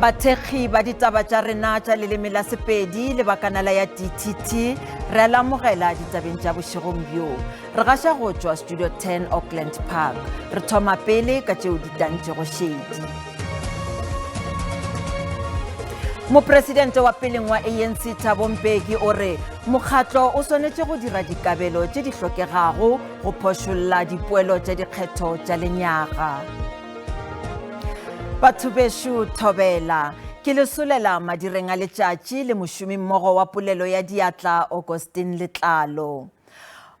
Bathekgi ba ditaba tša rena tša leleme la Sepedi le bakanala ya DTT re a lamogela ditabeng tša bošegong bjo. Re gaša go tšwa Studio 10 Auckland Park. Re thoma pele ka tšeo di tantšego šedi. Mopresidente wa peleng wa ANC Thabo Mbeki o re mokgatlo o swanetše go dira dikabelo tše di hlokegago go phošolla dipoelo tša dikgetho tša lenyaga. Batho bešo thobela ke lesolela madireng a letšatši le mošomi mmogo wa polelo ya diatla Augustine Letlalo.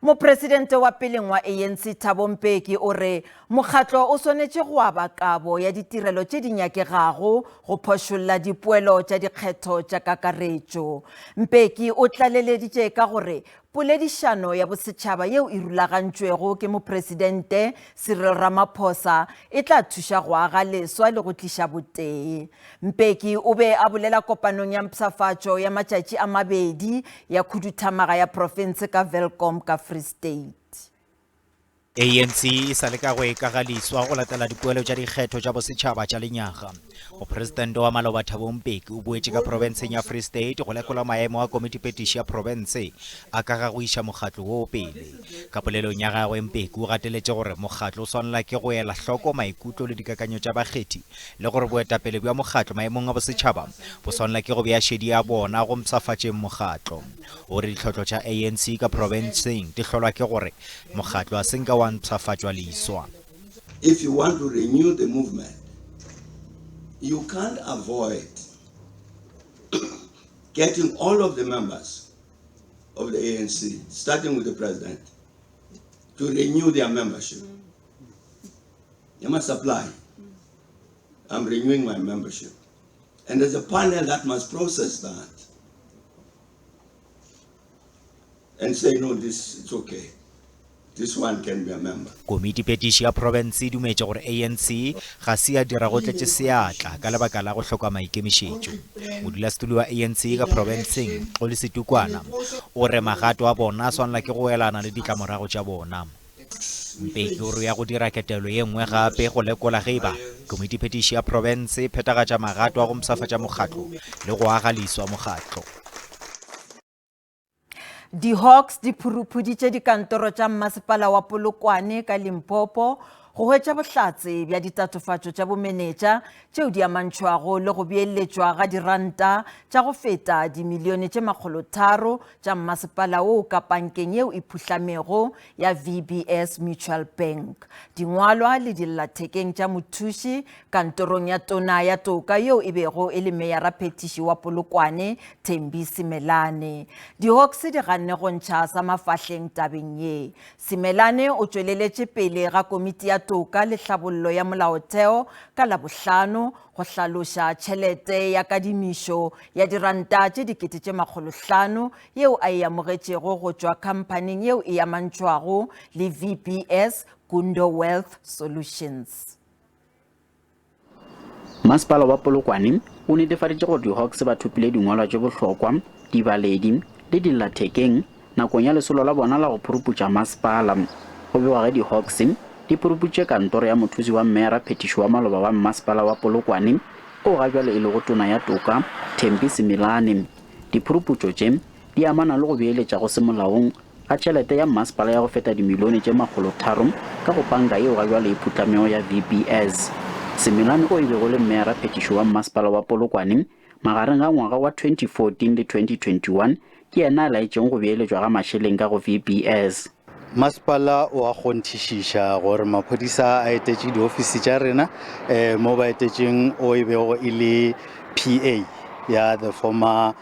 Mopresidente wa peleng wa ANC Thabo Mbeki o re mokgatlo o swanetše go aba kabo ya ditirelo tše di nyakegago go phošolla dipoelo tša dikgetho tša kakaretšo. Mbeki o tlaleleditše ka gore poledišano ya bosetšhaba yeo e rulagantšwego ke mopresidente Cyril Ramaphosa e tla thuša go aga leswa le go tliša botee. Mbeki o be a bolela kopanong ya mpšhafatšo ya matšatši a mabedi ya khuduthamaga ya profense ka Welkom ka Free State. ANC e sa le ka go ikagaliswa go latela dipoelo tša dikgetho tša bosetšhaba tša lenyaga. Mopresidente wa Maloba Thabo Mbeki o boetše ka provinseng ya Free State go lekola maemo a komiti petiši ya province a ka ga go iša mokgatlo wo pele. Ka polelong ya gagwe Mbeki o gateletše gore mokgatlo o swanela ke go ela hloko maikutlo le dikakanyo tša bakgethi le gore boetapele bja mokgatlo maemong a bosetšhaba bo swanela ke go bea šedi ya bona go mpšhafatšeng mokgatlo. O re ditlhotlo tša ANC ka provinseng di hlolwa ke gore mokgatlo a senka wa mpšhafatšwa leiswa. If you want to renew the movement, you can't avoid getting all of the members of the ANC, starting with the president, to renew their membership. You must apply. I'm renewing my membership. And there's a panel that must process that and say, no, this it's okay. This one can be a member. Komiti petiši ya province e dumetše gore ANC ga se ya dira go tletše seatla ka lebaka la go hloka maikemišetšo. Modulasetulo wa ANC ka provinseng o le Setukwana o re magato a bona a swanela ke go elana le ditlamorago tša bona. Mbeki o re ya go dira ketelo ye nngwe gape go lekola ge eba komiti petiši ya province e phethagatša magato a go mpšhafatša mokgatlo le go aga leiswa mokgatlo. Di Hawks di phurupuditše dikantoro tša mmasepala wa Polokwane ka Limpopo go hwetša bohlatse bja ditatofatšo tša bomenetša tšeo di amantšhwago le go beeletšwa ga diranta tša go feta dimilione tše 300 tša mmasepala woo ka pankeng yeo e phuhlamego ya VBS Mutual Bank. Dingwalwa le dillathekeng tša mothuši kantorong ya tona ya toka yeo e bego e le meyara phetiši wa Polokwane Thembi Simelane. Di Hawks di ganne go ntšha sa mafahleng tabeng ye. Simelane o tšweleletše pele ga komiti ya toka le hlabollo ya molaotheo ka Labohlano go hlaloša tšhelete ya kadimišo ya diranta tše 500 yeo a e amogetšego go tšwa khampaning yeo e amantšhwago le VBS Gundo Wealth Solutions. Masepala wa Polokwane o netefaditše gore di Hawks ba thopile dingwalwa tše bohlokwa dibaledi le dillathekeng nakong ya lesolo la bona la go phuruputša masepala. Go bewa ge di Hawks di phuruputše kantoro ya mothusi wa mmeyara phetiši wa maloba wa mmasepala wa Polokwane o ga bjale e le go tona ya toka Thembi Simelane. Diphuruputšo tše di amana le go beeletša go se molaong ga tšhelete ya mmasepala ya go feta dimilione tše 300 ka go panka yeo ga bjale e phutlamego ya VBS. Simelane o e bego le mmeyara phetiši wa mmasepala wa Polokwane magareng ga ngwaga wa 2014 le 2021 ke yena a laetšeng go beeletšwa ga mašeleng ka go VBS. Masepala o a kgonthišiša gore maphodisa a etetše diofisi tša rena mo ba etetšeng o e bego e le PA ya the former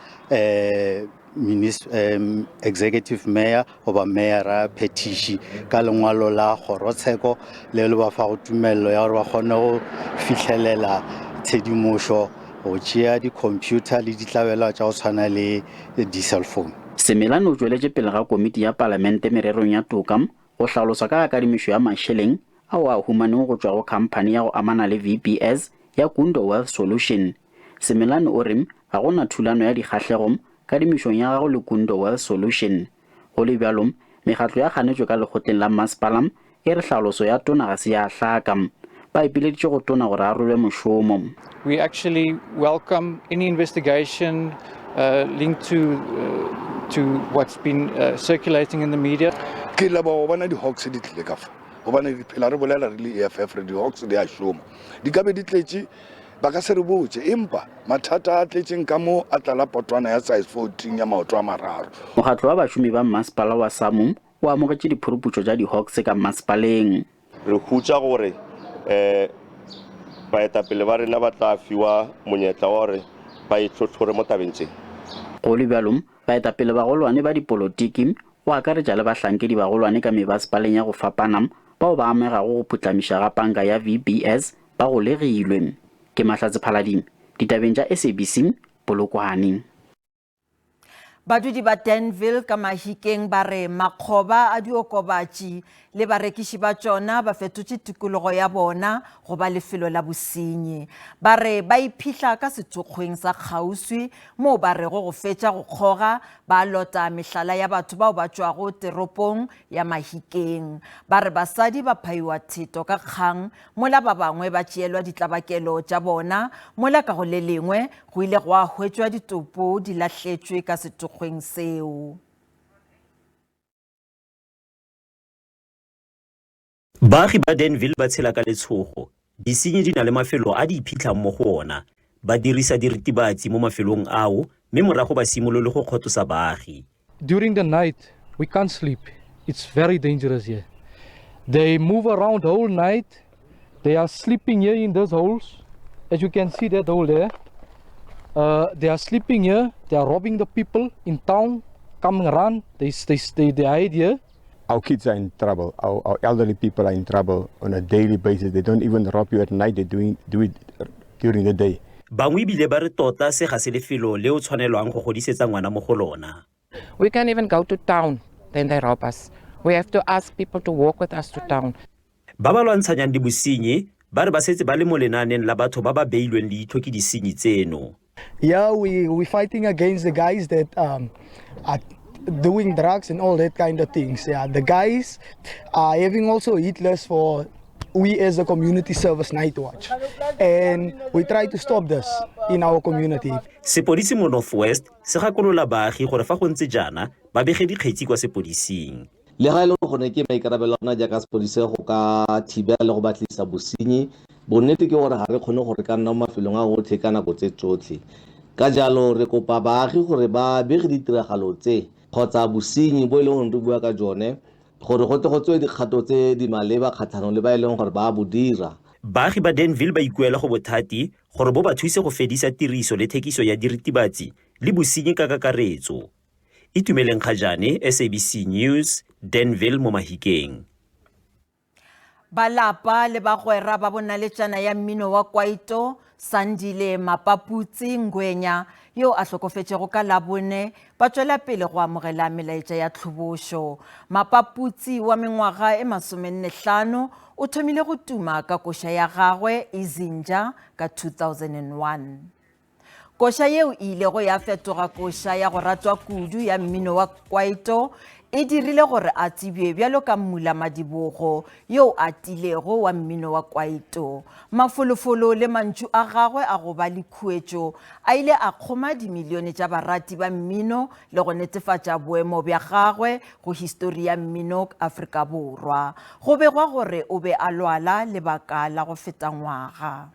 executive mayor oba mayora phetiši ka lengwalo la kgorotsheko le le ba fa go tumello ya gore ba kgone go fihlelela tshedimošo go tšea di-computer le ditlabelwa tša go tshwana le di-cellphone. Simelane o tšweletše pele ga komiti ya palamente mererong ya toka go hlaloswa ka kadimišo ya mašeleng ao a humaneng go tšwa go khamphane ya go amana le VBS ya Gundo Wealth Solution. Simelane o re ga gona thulano ya dikgahlego kadimišong ya gago le Gundo Wealth Solution. Go le bjalo megatlo ya kganetšwe ka lekgotleng la masepala e re hlaloso ya tona ga se ya hlaka. ba ipileditše go tona gore a rwele mošomo. We actually welcome any investigation linked to what's been circulating in the media. Ke la ba bona di Hawks di tle ka fa go bana di phela re bolela re le EFF re di Hawks di a shoma di ka be di tletse ba ka se re botse empa mathata a tletseng ka mo a tlala potwana ya size 14 ya maoto a mararo. Mokgatlo wa bašomi ba masepala wa SAMU o amogetše diphuruputšo tša di Hawks ka masepaleng. Re khutsa gore baetapele ba rena ba tla fiwa monyetla wa gore ba itlhotlhore mo tabeng tse. Go le bjalo baetapele bagolwane ba dipolotiki o akaretša le bahlankedi bagolwane ka mebasepaleng ya go fapana bao ba amegago go phutlamiša ga panka ya VBS ba go legilwe. Ke Mahlatse Phalading, ditabeng tša SABC Polokwane. Badudi ba Danville ka Mahikeng ba re makgoba a diokobatši le barekiši ba tšona ba fetotše tikologo ya bona go ba lefelo la bosenyi. Ba re ba iphihla ka setokgweng sa kgauswi moo ba rego go fetša go kgoga ba lota mehlala ya batho bao ba tšwago teropong ya Mahikeng. Ba re basadi ba phaiwa theto ka kgang mola ba bangwe ba tšeelwa ditlabakelo tša bona mola ka go le lengwe go ile go a hwetšwa ditopo di lahletšwe ka setokgweng seo. Baagi ba Danville ba tshela ka letshogo. Disenyi di na le mafelo a di iphitlhang mo go ona. Ba dirisa diritibatsi mo mafelong ao, mme morago ba simolole go kgotsosa baagi. During the night, we can't sleep. It's very dangerous here. They move around the whole night. They are sleeping here in those holes. As you can see that hole there. They are sleeping here. They are robbing the people in town, coming around. They hide here. Our kids are in trouble. Our elderly people are in trouble on a daily basis. They don't even rob you at night. They do it during the day. Bangwe bile ba re tota se ga se lefelo le o tshwanelwang go godisetsa ngwana mo go lona. We can't even go to town, then they rob us. We have to ask people to walk with us to town. Ba ba lwantshanyang di bosenyi ba re ba setse ba le mo lenaneng la batho ba ba beilweng leitlho ke disenyi tseno. Yeah, we fighting against the guys that are doing drugs and all that kind of things. Yeah, the guys are having also hit lists for we as a community service night watch, and we try to stop this in our community. Sepodisi mo Northwest se gakolola baagi gore fa go ntse jana ba bege dikgetsi kwa sepodising. Le ga ile go ne ke maikarabelo na jaaka sepodisi go ka thibela le go batlisa bosenyi bonnete ke gore ga re kgone gore ka nna mo mafelong a gotlhe ka nako tse tsotlhe. Ka jalo re kopa baagi gore ba bege ditiragalo tse kgotsa bosenyi bo ile go re bua ka jone gore go tle go tswe dikgato tse di maleba kgatlhanong le ba ile gore ba bo dira. Baagi ba Danville ba ikuela go bothati gore bo ba thuse go fedisa tiriso le thekiso ya diritibatsi le bosenyi ka kakaretso. Itumeleng Khajane, SABC News, Danville mo Mahikeng. Balapa le bagwera ba bonaletšana ya mmino wa kwaito Sandile Mapaputsi Ngwenya yo a hlokofetšego ka Labone ba tšwela pele go amogela melaetša ya tlhobošo. Mapaputsi wa mengwaga e 45 o thomile go tuma ka koša ya gagwe Izinja ka 2001. Koša yeo ile go ya fetoga koša ya go ratwa kudu ya mmino wa kwaito e dirile gore a tsebje bjalo ka Mmula Madibogo yo a tilego wa mmino wa kwaito. Mafolofolo le mantšu a gagwe a go ba le khuetšo a ile a kgoma dimilione tša barati ba mmino le go netefatša boemo bja gagwe go histori ya mmino Afrika Borwa. Go begwa gore o be a lwala lebaka la go feta ngwaga.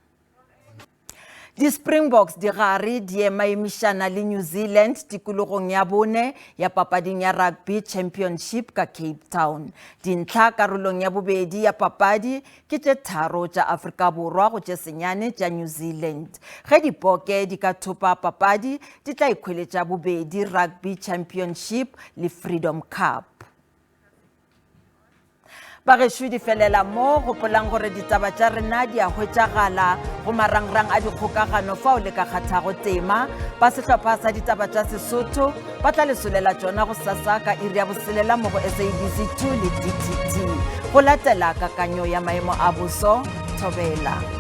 Di Springboks di gare di emaimišana le New Zealand tikologong ya bone ya papading ya rugby championship ka Cape Town. Dintlha karolong ya bobedi ya papadi ke tše tharo tša Afrika Borwa go tše senyane tša New Zealand. Ge dipoke di ka thopa papadi di tla ikhweletša bobedi rugby championship le Freedom Cup. Bagešo di felela mo gopolang gore ditaba tša rena di a hwetšagala go marangrang a dikgokagano fao le ka kgathago tema ba sehlopha sa ditaba tša Sesotho ba tla lesolela tšona go sasa ka iri ya boselela mo go SABC2 le DTT go latela kakanyo ya maemo a boso Thobela.